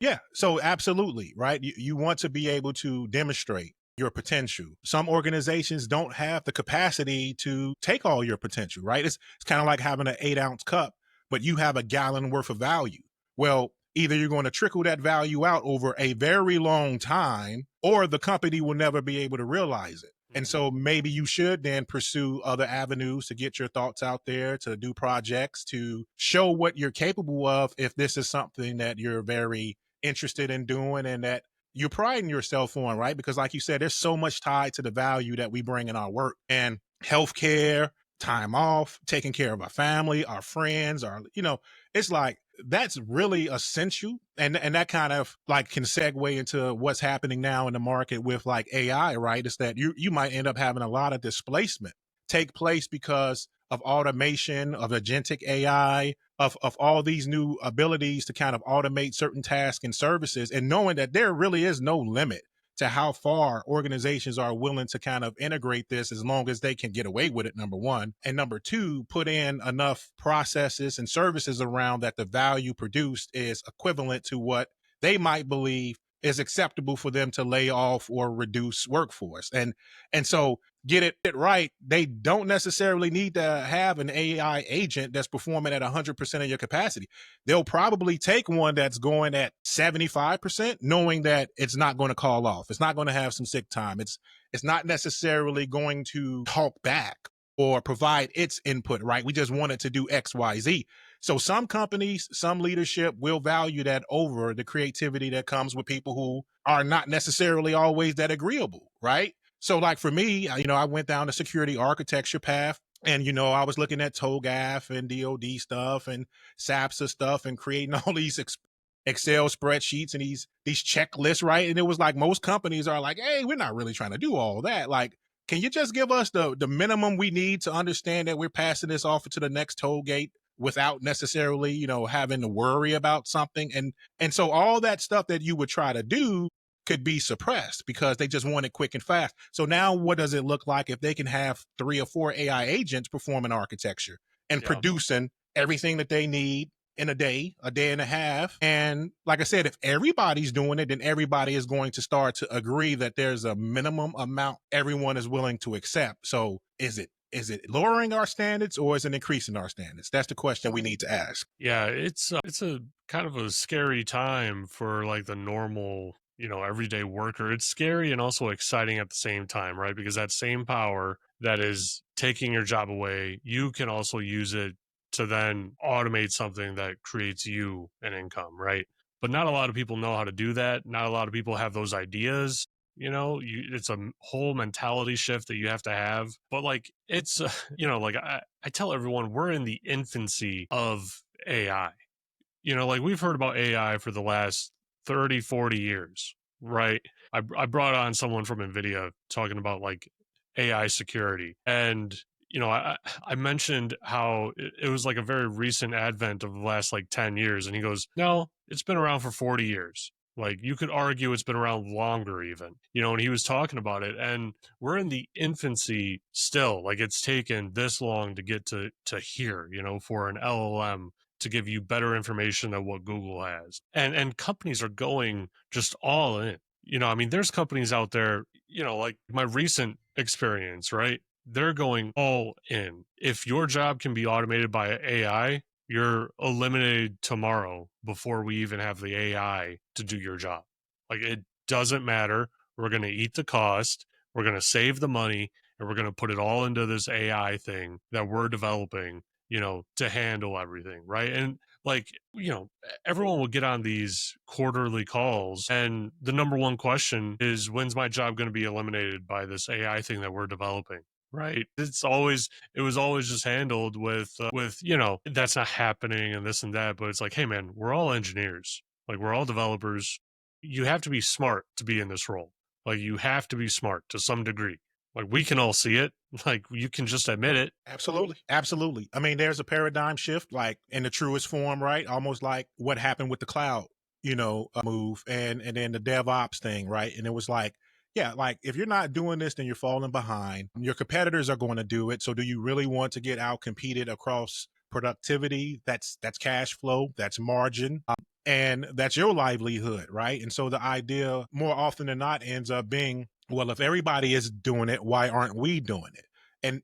Yeah. So absolutely, right? You want to be able to demonstrate your potential. Some organizations don't have the capacity to take all your potential, right? It's kind of like having an 8-ounce cup, but you have a gallon worth of value. Well, either you're going to trickle that value out over a very long time, or the company will never be able to realize it. And Mhm. so maybe you should then pursue other avenues to get your thoughts out there, to do projects, to show what you're capable of if this is something that you're very interested in doing and that you're priding yourself on, right? Because, like you said, there's so much tied to the value that we bring in our work and healthcare, time off, taking care of our family, our friends, it's like that's really essential. And that kind of like can segue into what's happening now in the market with like AI, right? Is that you might end up having a lot of displacement take place because of automation, of agentic AI, of all these new abilities to kind of automate certain tasks and services, and knowing that there really is no limit to how far organizations are willing to kind of integrate this as long as they can get away with it, number one. And number two, put in enough processes and services around that the value produced is equivalent to what they might believe is acceptable for them to lay off or reduce workforce. And so get it right, they don't necessarily need to have an AI agent that's performing at 100% of your capacity. They'll probably take one that's going at 75%, knowing that it's not going to call off. It's not going to have some sick time. It's not necessarily going to talk back or provide its input, right? We just want it to do X, Y, Z. So some companies, some leadership will value that over the creativity that comes with people who are not necessarily always that agreeable, right? So, like for me, I went down the security architecture path, and I was looking at TOGAF and DoD stuff and SAPSA stuff, and creating all these Excel spreadsheets and these checklists, right? And it was like most companies are like, "Hey, we're not really trying to do all that. Like, can you just give us the minimum we need to understand that we're passing this off to the next toll gate without necessarily, having to worry about something?" And so all that stuff that you would try to do could be suppressed because they just want it quick and fast. So now what does it look like if they can have 3 or 4 AI agents performing architecture and Yeah. producing everything that they need in a day and a half? And like I said, if everybody's doing it, then everybody is going to start to agree that there's a minimum amount everyone is willing to accept. So is it lowering our standards or is it increasing our standards? That's the question we need to ask. Yeah, it's a kind of a scary time for like the normal, everyday worker. It's scary and also exciting at the same time, right? Because that same power that is taking your job away, you can also use it to then automate something that creates you an income, right? But not a lot of people know how to do that. Not a lot of people have those ideas. It's a whole mentality shift that you have to have. But like, it's, like I tell everyone, we're in the infancy of AI. Like we've heard about AI for the last 30, 40 years, right? I brought on someone from NVIDIA talking about like AI security. And, I mentioned how it was like a very recent advent of the last like 10 years. And he goes, no, it's been around for 40 years. Like you could argue it's been around longer, even, and he was talking about it. And we're in the infancy still. Like it's taken this long to get to here, for an LLM to give you better information than what Google has. And companies are going just all in. I mean, there's companies out there, like my recent experience, right? They're going all in. If your job can be automated by AI, you're eliminated tomorrow before we even have the AI to do your job. Like it doesn't matter. We're going to eat the cost. We're going to save the money and we're going to put it all into this AI thing that we're developing, to handle everything. Right. And like, everyone will get on these quarterly calls. And the number one question is, when's my job going to be eliminated by this AI thing that we're developing? Right. It was always just handled with, that's not happening and this and that. But it's like, hey, man, we're all engineers. Like, we're all developers. You have to be smart to be in this role. Like, you have to be smart to some degree. Like, we can all see it. Like, you can just admit it. Absolutely. Absolutely. I mean, there's a paradigm shift, like in the truest form, right? Almost like what happened with the cloud, move and then the DevOps thing, right? And it was like, yeah, like if you're not doing this, then you're falling behind. Your competitors are going to do it. So do you really want to get out competed across productivity? That's cash flow, that's margin. and that's your livelihood, right? And so the idea more often than not ends up being, well, if everybody is doing it, why aren't we doing it? And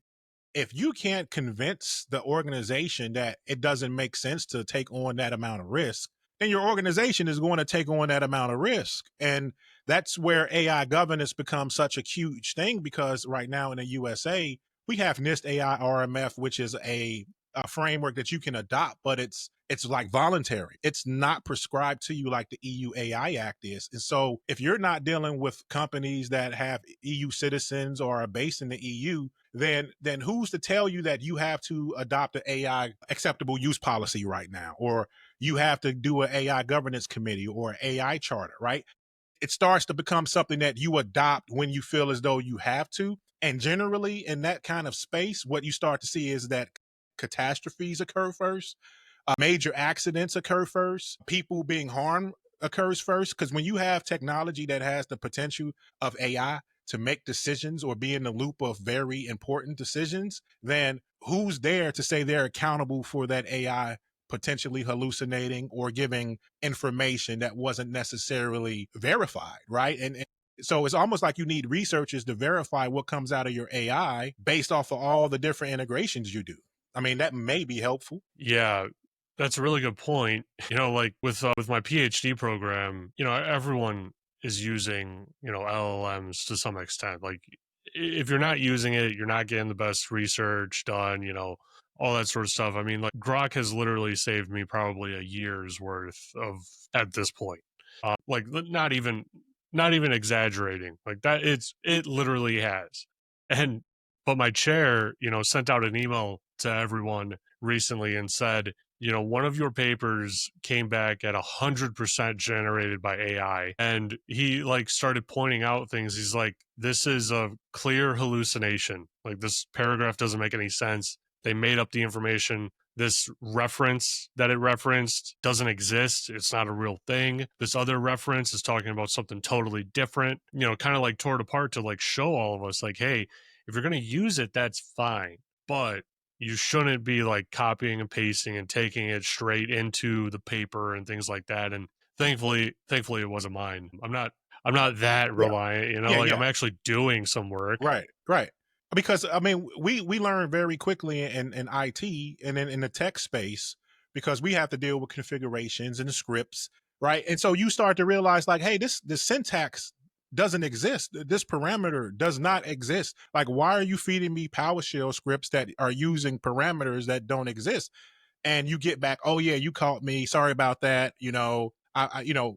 if you can't convince the organization that it doesn't make sense to take on that amount of risk, then your organization is going to take on that amount of risk. And that's where AI governance becomes such a huge thing, because right now in the USA, we have NIST AI RMF, which is a framework that you can adopt, but it's like voluntary. It's not prescribed to you like the EU AI Act is. And so if you're not dealing with companies that have EU citizens or are based in the EU, then who's to tell you that you have to adopt an AI acceptable use policy right now, or you have to do an AI governance committee or an AI charter, right? It starts to become something that you adopt when you feel as though you have to. And generally, in that kind of space, what you start to see is that catastrophes occur first, major accidents occur first, people being harmed occurs first. Because when you have technology that has the potential of AI to make decisions or be in the loop of very important decisions, then who's there to say they're accountable for that AI potentially hallucinating or giving information that wasn't necessarily verified, right? And so it's almost like you need researchers to verify what comes out of your AI based off of all the different integrations you do. I mean, that may be helpful. Yeah, that's a really good point. Like with my PhD program, everyone is using, LLMs to some extent. Like if you're not using it, you're not getting the best research done, all that sort of stuff. I mean, like Grok has literally saved me probably a year's worth of at this point. Like not even exaggerating. Like that it literally has. And but my chair, sent out an email to everyone recently and said, one of your papers came back at 100% generated by AI. And he like started pointing out things. He's like, this is a clear hallucination. Like this paragraph doesn't make any sense. They made up the information. This reference that it referenced doesn't exist. It's not a real thing. This other reference is talking about something totally different, kind of like tore it apart to like show all of us, like, hey, if you're going to use it, that's fine. But you shouldn't be like copying and pasting and taking it straight into the paper and things like that. And thankfully it wasn't mine. I'm not that Yeah, reliant, yeah, like yeah. I'm actually doing some work. Right, right. Because I mean, we learn very quickly in IT and in the tech space, because we have to deal with configurations and scripts, right? And so you start to realize, like, hey, this syntax doesn't exist. This parameter does not exist. Like, why are you feeding me PowerShell scripts that are using parameters that don't exist? And you get back, oh yeah, you caught me. Sorry about that.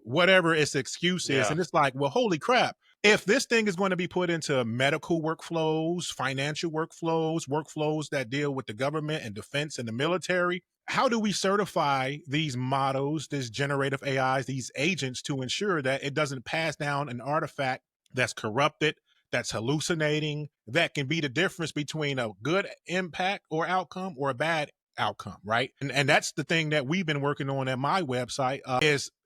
Whatever its excuse is, Yeah. and it's like, well, holy crap! If this thing is going to be put into medical workflows, financial workflows, workflows that deal with the government and defense and the military, how do we certify these models, these generative AIs, these agents, to ensure that it doesn't pass down an artifact that's corrupted, that's hallucinating, that can be the difference between a good impact or outcome or a bad outcome, right? And that's the thing that we've been working on at my website,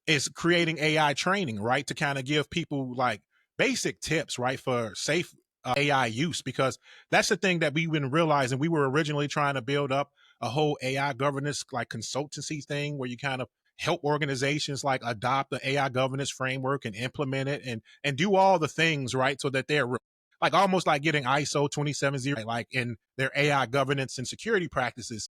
is creating AI training, right, to kind of give people like basic tips, right, for safe AI use, because that's the thing that we've been realizing. We were originally trying to build up a whole AI governance like consultancy thing where you kind of help organizations like adopt the AI governance framework and implement it and do all the things, right, so that they're like almost like getting ISO 270 like in their AI governance and security practices.